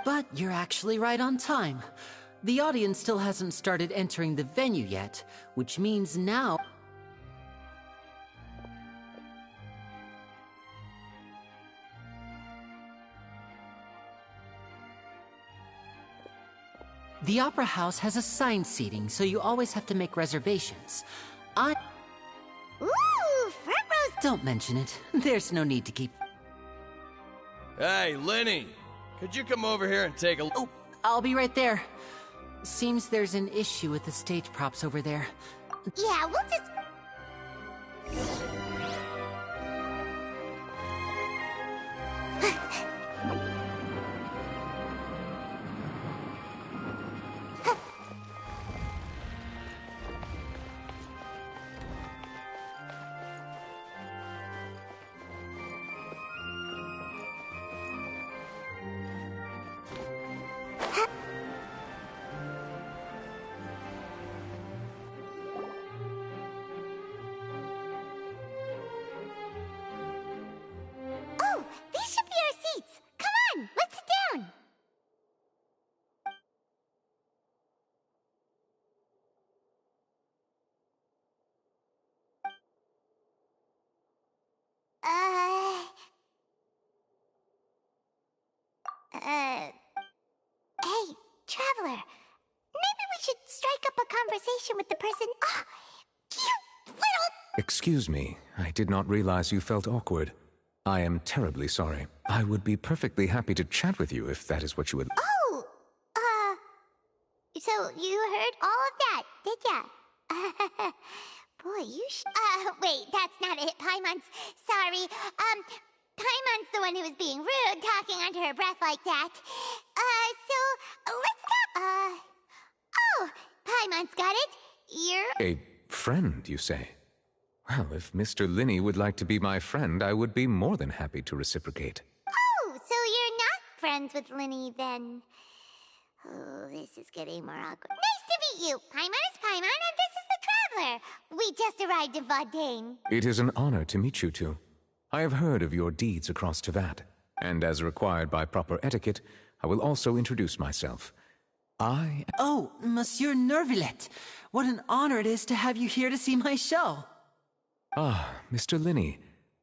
But you're actually right on time. The audience still hasn't started entering the venue yet, which means now... The Opera House has assigned seating, so you always have to make reservations. Ooh, front rows! Don't mention it. There's no need to keep... Hey, Lenny! Could you come over here and take a look? Oh, I'll be right there. Seems there's an issue with the stage props over there. Yeah, we'll just... Oh, these should be our seats. Come on, let's sit down. Hey, Traveler. Maybe we should strike up a conversation with the person. Oh, you little... Excuse me, I did not realize you felt awkward. I am terribly sorry. I would be perfectly happy to chat with you if that is what you would... Oh, so you heard all of that, did ya? Boy, you wait, that's not it, Paimon's. Sorry. Paimon's the one who was being rude, talking under her breath like that. Let's talk, oh, Paimon's got it. You're... A friend, you say? Well, if Mr. Linney would like to be my friend, I would be more than happy to reciprocate. Oh, so you're not friends with Linny, then. Oh, this is getting more awkward. Nice to meet you. Paimon is Paimon, and this is the Traveler. We just arrived in Vaudain. It is an honor to meet you two. I have heard of your deeds across Tevat, and as required by proper etiquette, I will also introduce myself. Oh, Monsieur Nervillet. What an honor it is to have you here to see my show. Ah, Mr. Linney.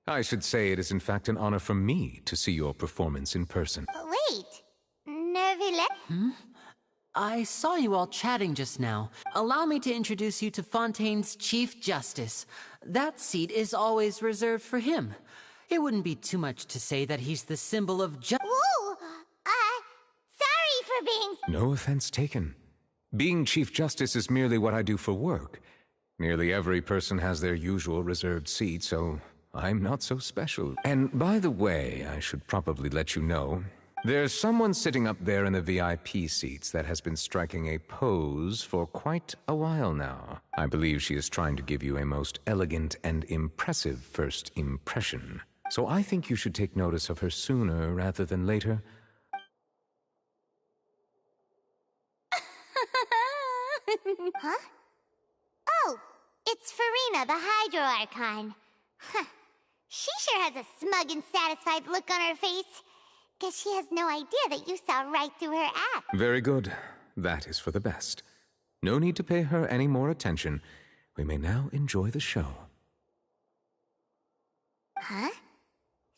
I should say it is in fact an honor for me to see your performance in person. Wait, Nervillet? I saw you all chatting just now. Allow me to introduce you to Fontaine's Chief Justice. That seat is always reserved for him. It wouldn't be too much to say that he's the symbol of Ooh, sorry for being... No offense taken. Being Chief Justice is merely what I do for work. Nearly every person has their usual reserved seat, so I'm not so special. And by the way, I should probably let you know, there's someone sitting up there in the VIP seats that has been striking a pose for quite a while now. I believe she is trying to give you a most elegant and impressive first impression. So I think you should take notice of her sooner rather than later. Huh? Oh, it's Farina, the Hydro Archon. Huh. She sure has a smug and satisfied look on her face. Guess she has no idea that you saw right through her act. Very good. That is for the best. No need to pay her any more attention. We may now enjoy the show. Huh?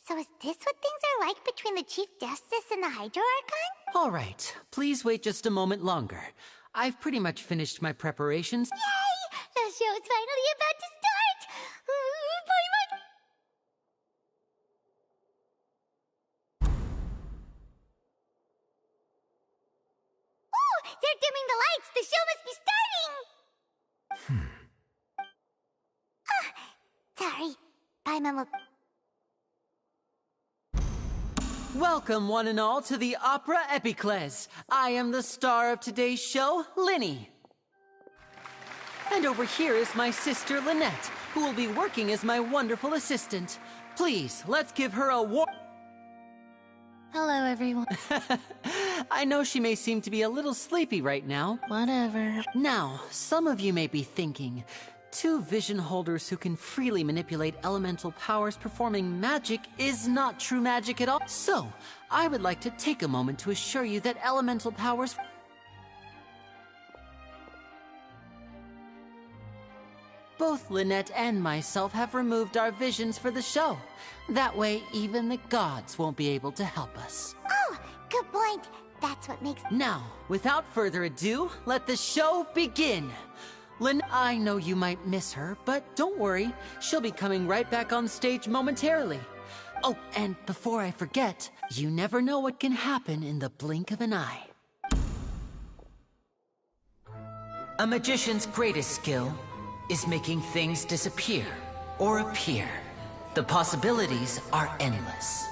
So is this what things are like between the Chief Justice and the Hydro Archon? All right, please wait just a moment longer. I've pretty much finished my preparations. Yay! The show's finally about to start! Paimon! Oh, they're dimming the lights! The show must be starting! Sorry. Paimon will... Welcome, one and all, to the Opera Epiclese. I am the star of today's show, Linny. And over here is my sister, Lynette, who will be working as my wonderful assistant. Please, let's give her a warm... Hello, everyone. I know she may seem to be a little sleepy right now. Whatever. Now, some of you may be thinking, Two vision holders who can freely manipulate elemental powers performing magic is not true magic at all. So, I would like to take a moment to assure you that elemental powers... Both Lynette and myself have removed our visions for the show. That way, even the gods won't be able to help us. Oh, good point. That's what makes... Now, without further ado, let the show begin. I know you might miss her, but don't worry. She'll be coming right back on stage momentarily. Oh, and before I forget, you never know what can happen in the blink of an eye. A magician's greatest skill is making things disappear or appear. The possibilities are endless.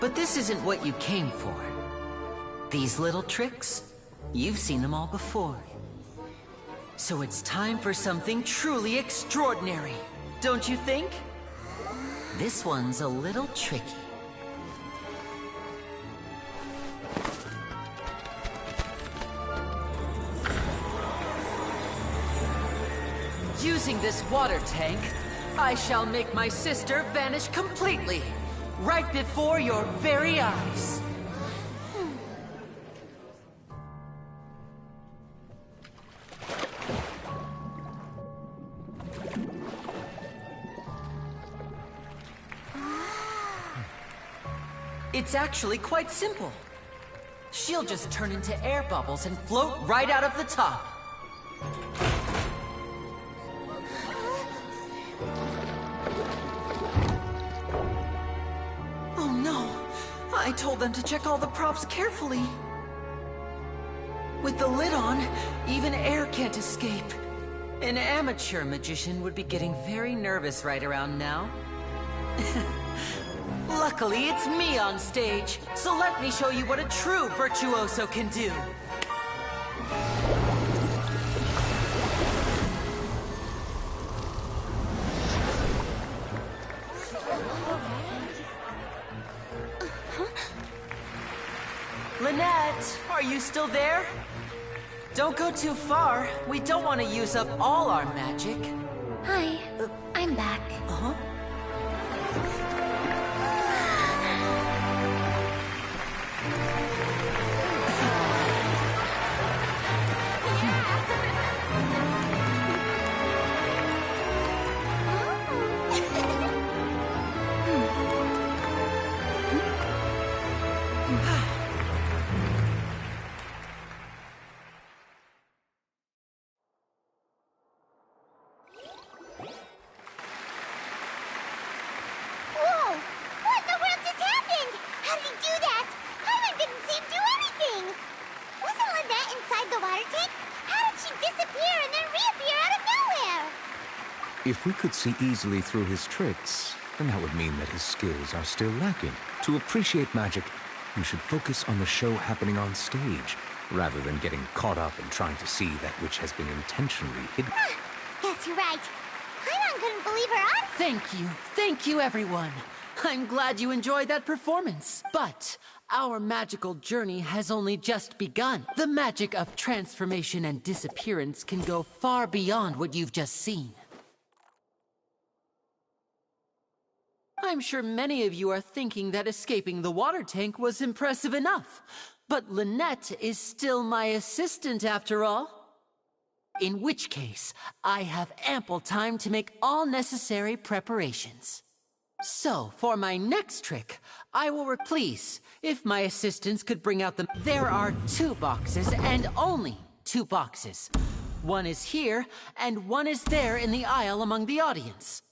But this isn't what you came for. These little tricks, you've seen them all before. So it's time for something truly extraordinary, don't you think? This one's a little tricky. Using this water tank, I shall make my sister vanish completely, right before your very eyes. It's actually quite simple. She'll just turn into air bubbles and float right out of the top. Oh no! I told them to check all the props carefully. With the lid on, even air can't escape. An amateur magician would be getting very nervous right around now. Luckily, it's me on stage, so let me show you what a true virtuoso can do. Lynette, are you still there? Don't go too far. We don't want to use up all our magic. Hi, I'm back. Uh-huh. Whoa! What in the world just happened? How did he do that? Hyman didn't see him do anything! Wasn't Lynette inside the water tank? How did she disappear and then reappear out of nowhere? If we could see easily through his tricks, then that would mean that his skills are still lacking. To appreciate magic, you should focus on the show happening on stage, rather than getting caught up in trying to see that which has been intentionally hidden. Guess you're right. Hyman couldn't believe her eyes. Thank you everyone. I'm glad you enjoyed that performance. But our magical journey has only just begun. The magic of transformation and disappearance can go far beyond what you've just seen. I'm sure many of you are thinking that escaping the water tank was impressive enough. But Lynette is still my assistant after all. In which case, I have ample time to make all necessary preparations. So, for my next trick, I will please, if my assistants could bring out the... There are 2 boxes, and only 2 boxes. One is here, and one is there in the aisle among the audience.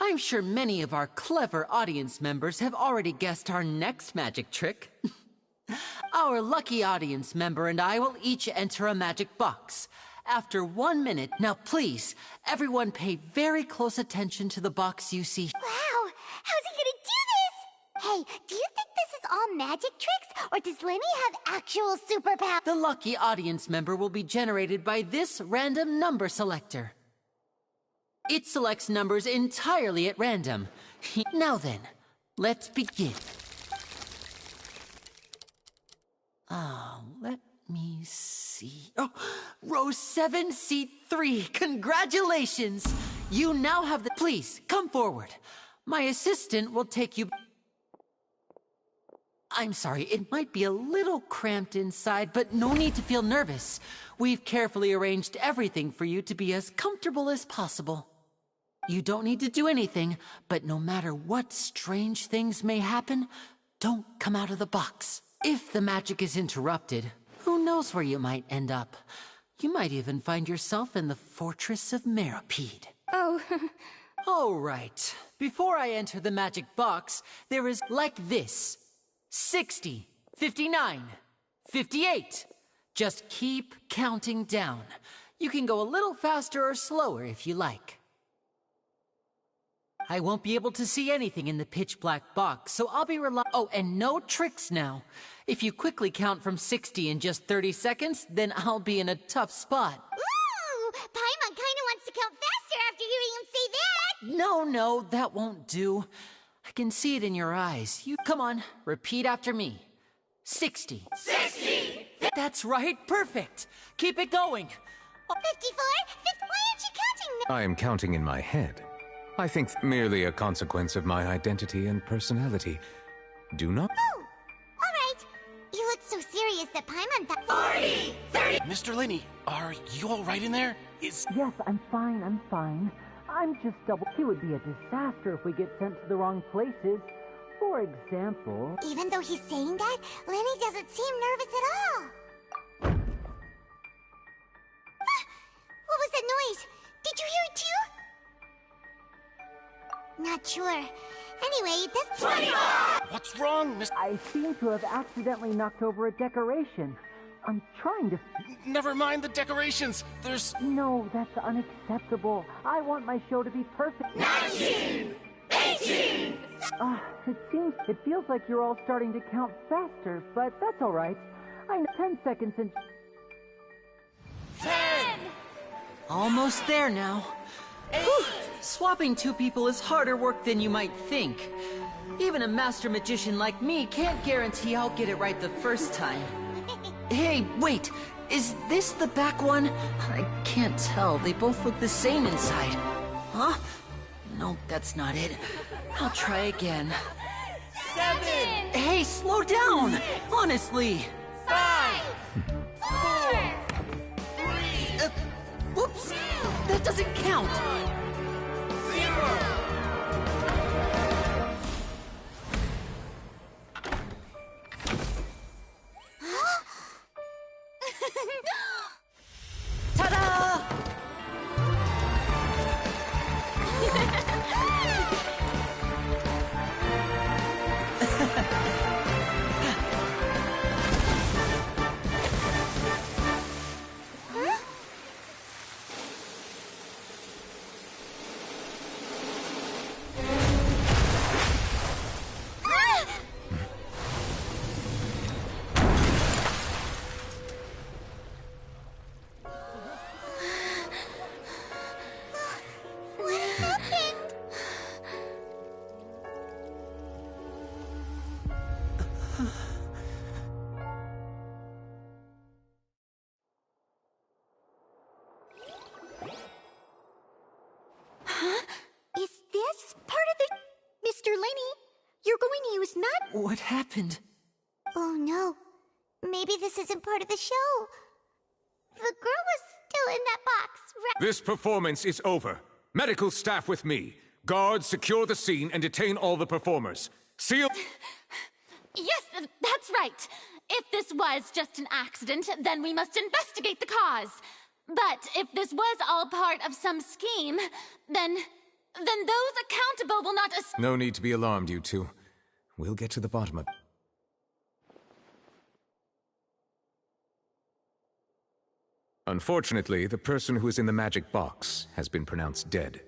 I'm sure many of our clever audience members have already guessed our next magic trick. Our lucky audience member and I will each enter a magic box. After 1 minute, now please, everyone pay very close attention to the box you see. Wow, how's he gonna do this? Hey, do you think this is all magic tricks, or does Lenny have actual superpowers? The lucky audience member will be generated by this random number selector. It selects numbers entirely at random. Now then, let's begin. Let me see. Oh, row 7, seat 3. Congratulations! You now have the... Please, come forward. My assistant will take you... I'm sorry, it might be a little cramped inside, but no need to feel nervous. We've carefully arranged everything for you to be as comfortable as possible. You don't need to do anything, but no matter what strange things may happen, don't come out of the box. If the magic is interrupted, who knows where you might end up? You might even find yourself in the Fortress of Meripede. Oh, All right. Before I enter the magic box, there is like this. 60, 59, 58. Just keep counting down. You can go a little faster or slower if you like. I won't be able to see anything in the pitch-black box, so I'll be Oh, and no tricks now. If you quickly count from 60 in just 30 seconds, then I'll be in a tough spot. Ooh, Paimon kinda wants to count faster after hearing him say that! No, that won't do. I can see it in your eyes. Come on, repeat after me. 60. 60! That's right, perfect. Keep it going. 54? Why aren't you counting now? I am counting in my head. I think merely a consequence of my identity and personality. Do not... Oh, alright. You look so serious that Paimon thought... 40! 30! Mr. Lenny, are you alright in there? Yes, I'm fine. I'm just double... It would be a disaster if we get sent to the wrong places. For example... Even though he's saying that, Lenny doesn't seem nervous at all. What was that noise? Did you hear it too? Not sure. Anyway, that's... 25! What's wrong, Mr. I seem to have accidentally knocked over a decoration. I'm trying to... Never mind the decorations. There's... No, that's unacceptable. I want my show to be perfect. 19! 18! It feels like you're all starting to count faster, but that's all right. I know 10 seconds and... 10! Almost there now. Whew. Swapping two people is harder work than you might think. Even a master magician like me can't guarantee I'll get it right the first time. Hey, wait! Is this the back one? I can't tell. They both look the same inside. Huh? No, that's not it. I'll try again. 7! Hey, slow down! Honestly! 5! 4! 3! Whoops! That doesn't count! 0! Ta-da! What happened? Is this part of the... Mr. Lenny, you're going to use not... What happened? Oh no. Maybe this isn't part of the show. The girl was still in that box, right? This performance is over. Medical staff with me. Guards, secure the scene and detain all the performers. Seal... yes, that's right. If this was just an accident, then we must investigate the cause. But if this was all part of some scheme, then those accountable will not... No need to be alarmed, you two. We'll get to the bottom of... Unfortunately, the person who is in the magic box has been pronounced dead.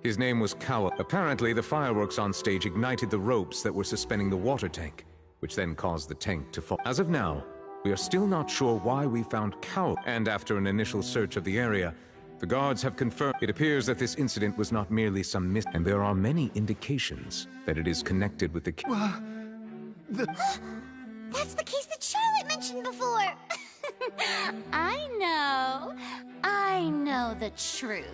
His name was Cowell. Apparently, the fireworks on stage ignited the ropes that were suspending the water tank, which then caused the tank to fall. As of now, we are still not sure why we found Cowell, and after an initial search of the area, the guards have confirmed it appears that this incident was not merely some and there are many indications that it is connected with the That's the case that Charlotte mentioned before! I know the truth.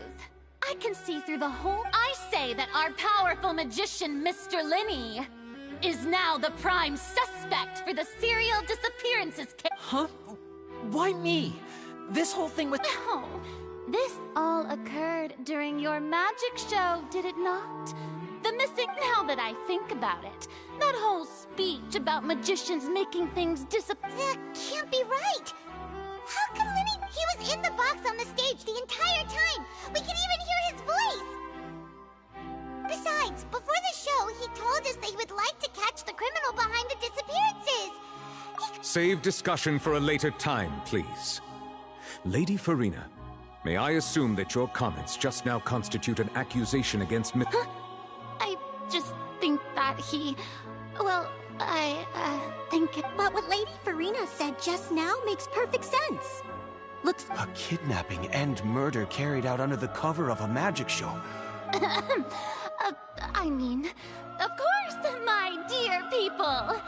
I can see through the whole. I say that our powerful magician, Mr. Linney, is now the prime suspect for the serial disappearances case. Huh? Why me? This whole thing with— No, this all occurred during your magic show, did it not? The missing. Now that I think about it, that whole speech about magicians making things disappear. That can't be right! How come Lenny— He was in the box on the stage the entire time! We can even hear his voice! Besides, before the show, he told us that he would like to catch the criminal behind the disappearances! Save discussion for a later time, please. Lady Farina, may I assume that your comments just now constitute an accusation against I just think that he... Well, I think... But what Lady Farina said just now makes perfect sense. Looks... A kidnapping and murder carried out under the cover of a magic show. I mean, of course, my dear people.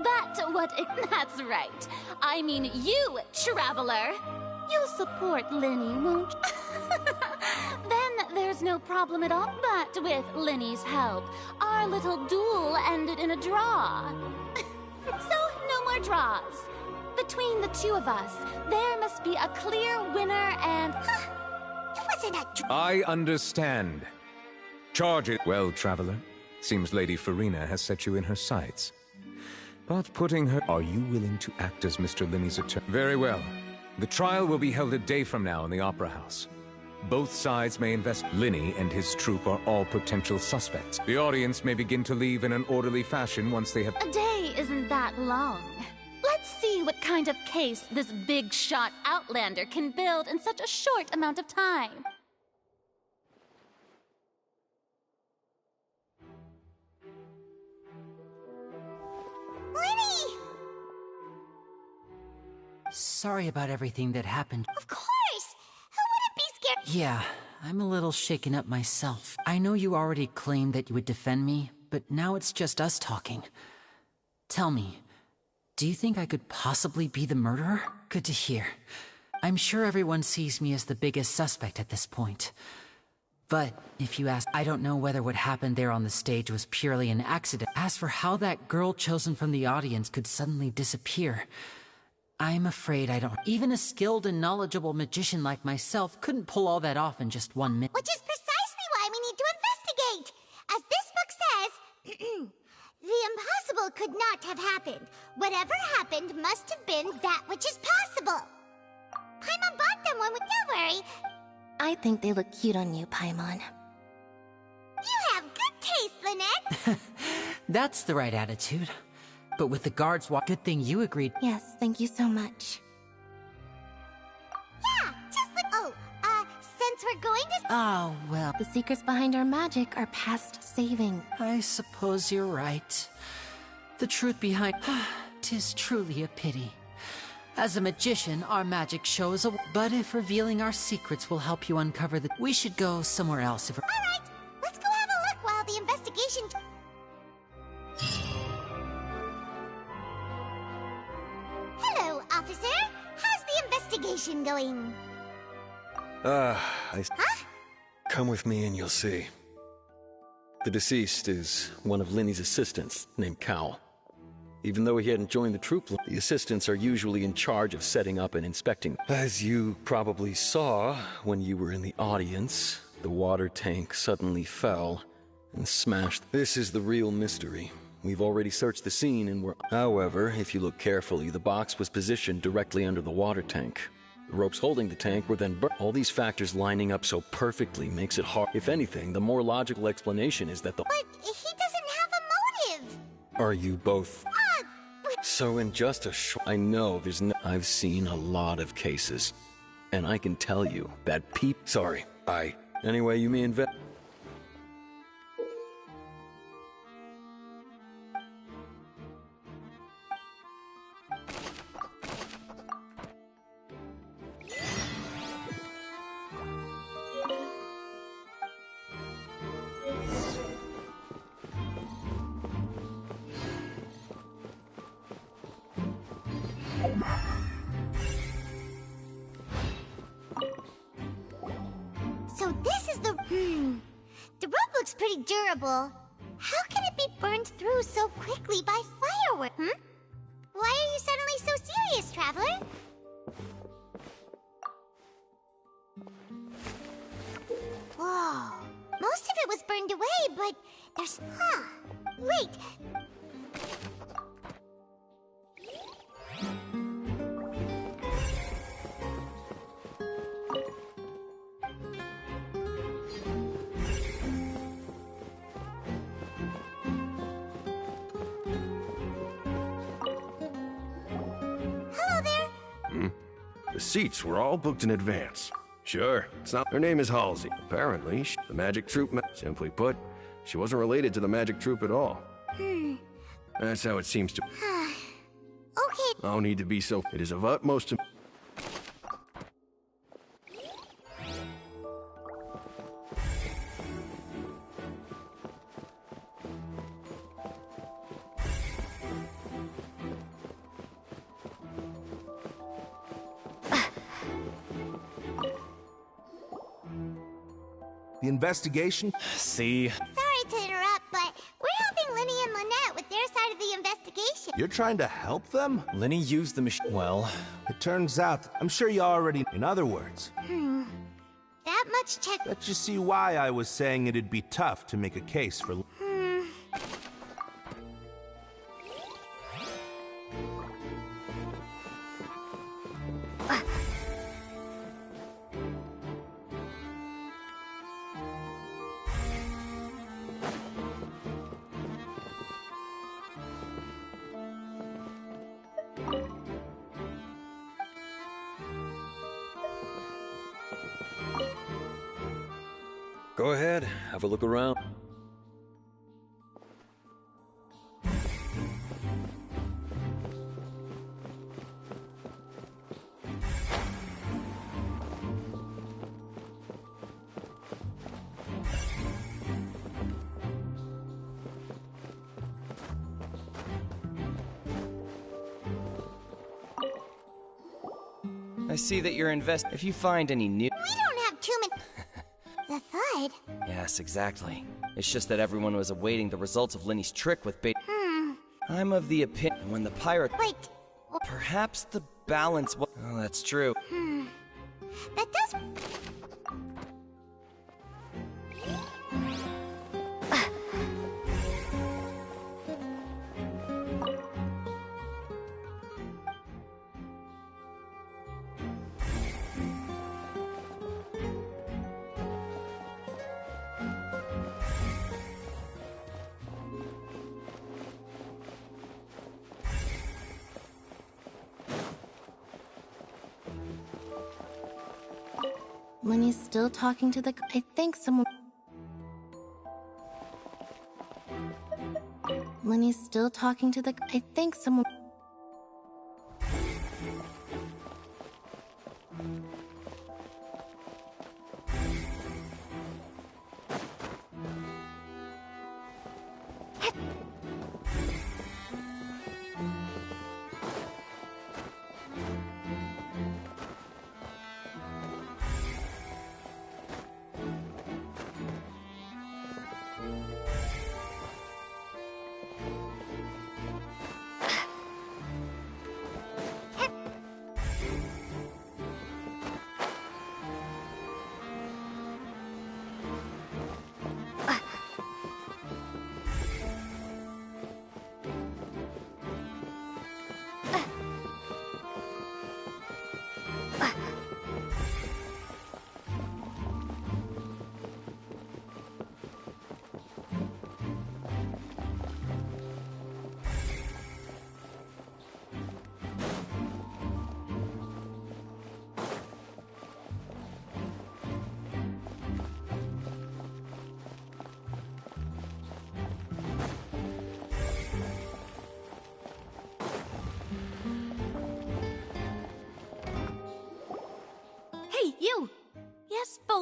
But what... That's right. I mean you, traveler. You'll support Linny, won't you? Then there's no problem at all. But with Linny's help, our little duel ended in a draw. So, no more draws. Between the two of us, there must be a clear winner and... It wasn't a... I understand. Charges. Well, traveler, seems Lady Farina has set you in her sights. But putting her... Are you willing to act as Mr. Linney's attorney? Very well. The trial will be held a day from now in the Opera House. Both sides may invest. Linney and his troupe are all potential suspects. The audience may begin to leave in an orderly fashion once they have... A day isn't that long. Let's see what kind of case this big-shot outlander can build in such a short amount of time. Lenny! Sorry about everything that happened. Of course! Who wouldn't be scared? Yeah, I'm a little shaken up myself. I know you already claimed that you would defend me, but now it's just us talking. Tell me, do you think I could possibly be the murderer? Good to hear. I'm sure everyone sees me as the biggest suspect at this point. But if you ask, I don't know whether what happened there on the stage was purely an accident. As for how that girl chosen from the audience could suddenly disappear, I'm afraid I don't. Even a skilled and knowledgeable magician like myself couldn't pull all that off in just 1 minute. Which is precisely why we need to investigate! As this book says, the impossible could not have happened. Whatever happened must have been that which is possible. Paimon bought them when we... Don't worry. I think they look cute on you, Paimon. You have good taste, Lynette! That's the right attitude. But with the guards good thing you agreed. Yes, thank you so much. Yeah, just like... Oh, since we're going to... Oh, well, The secrets behind our magic are past saving. I suppose you're right. The truth behind... 'Tis truly a pity. As a magician, our magic shows a... But if revealing our secrets will help you uncover the... We should go somewhere else if... Alright, let's go have a look while the investigation... Hello, officer. How's the investigation going? Huh? Come with me and you'll see. The deceased is one of Linny's assistants, named Cal. Even though he hadn't joined the troupe, the assistants are usually in charge of setting up and inspecting. As you probably saw when you were in the audience, the water tank suddenly fell and smashed. This is the real mystery. We've already searched the scene and we're... However, if you look carefully, the box was positioned directly under the water tank. The ropes holding the tank were then burnt. All these factors lining up so perfectly makes it hard. If anything, the more logical explanation is that the... But he doesn't have a motive! Are you both... So in just a short... I know there's no... I've seen a lot of cases. And I can tell you that Sorry, Anyway, you may invest. So this is the... The rope looks pretty durable. How can it be burned through so quickly by fireworks? Why are you suddenly so serious, Traveler? Whoa. Most of it was burned away, but there's... Wait. Hello there. The seats were all booked in advance. Sure, it's not. Her name is Halsey. Apparently, the magic troupe. Simply put, she wasn't related to the magic troupe at all. That's how it seems to. Okay. No need to be so. It is of utmost. The investigation? Sorry to interrupt, but we're helping Linny and Lynette with their side of the investigation. You're trying to help them? Linny used the machine. Well, it turns out, I'm sure you already. In other words, That much tech. let you see why I was saying it'd be tough to make a case for. Go ahead, have a look around. I see that you're If you find any new... We don't have too many. The Thud? Yes, exactly. It's just that everyone was awaiting the results of Linny's trick with bait. I'm of the opinion when the pirate... Wait. Perhaps the balance was... Oh, that's true. That does... Linny's still talking to the... I think someone... Linny's still talking to the... I think someone...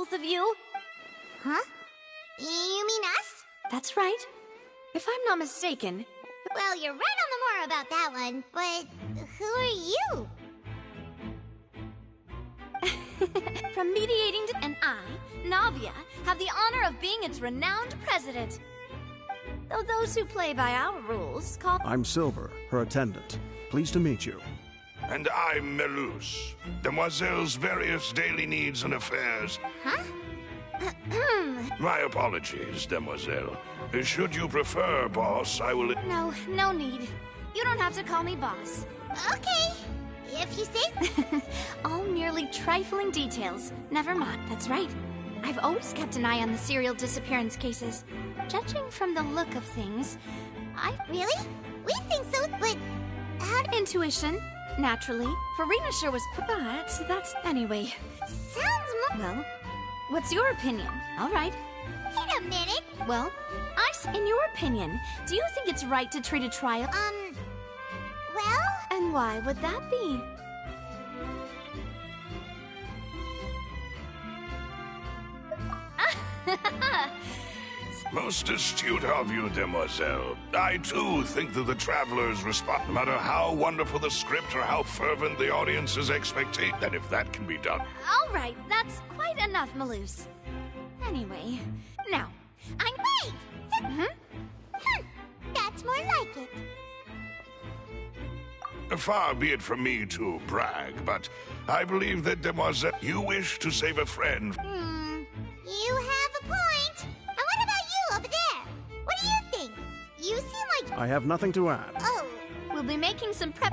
both of you. Huh? You mean us? That's right. If I'm not mistaken. Well, you're right on the more about that one, but who are you? From mediating to... And I, Navia, have the honor of being its renowned president. Though those who play by our rules call... I'm Silver, her attendant. Pleased to meet you. And I'm Melus, Demoiselle's various daily needs and affairs. Huh? My apologies, Demoiselle. Should you prefer, boss, I will... No need. You don't have to call me boss. Okay, if you say... All merely trifling details. Never mind, that's right. I've always kept an eye on the serial disappearance cases. Judging from the look of things, Really? We think so, but... How... Intuition, naturally. Farina sure was... But that's... Anyway. Sounds more... Well, what's your opinion? All right. Wait a minute. Well, in your opinion, do you think it's right to treat a trial... Well... And why would that be? Most astute of you, Demoiselle. I, too, think that the travelers respond, no matter how wonderful the script or how fervent the audience's expectation, that if that can be done. All right, that's quite enough, Malus. Anyway, now, Wait! That's more like it. Far be it from me to brag, but I believe that, Demoiselle, you wish to save a friend. You have a point. And what about you over there? What do you think? You seem like... I have nothing to add. Oh. we'll be making some prep...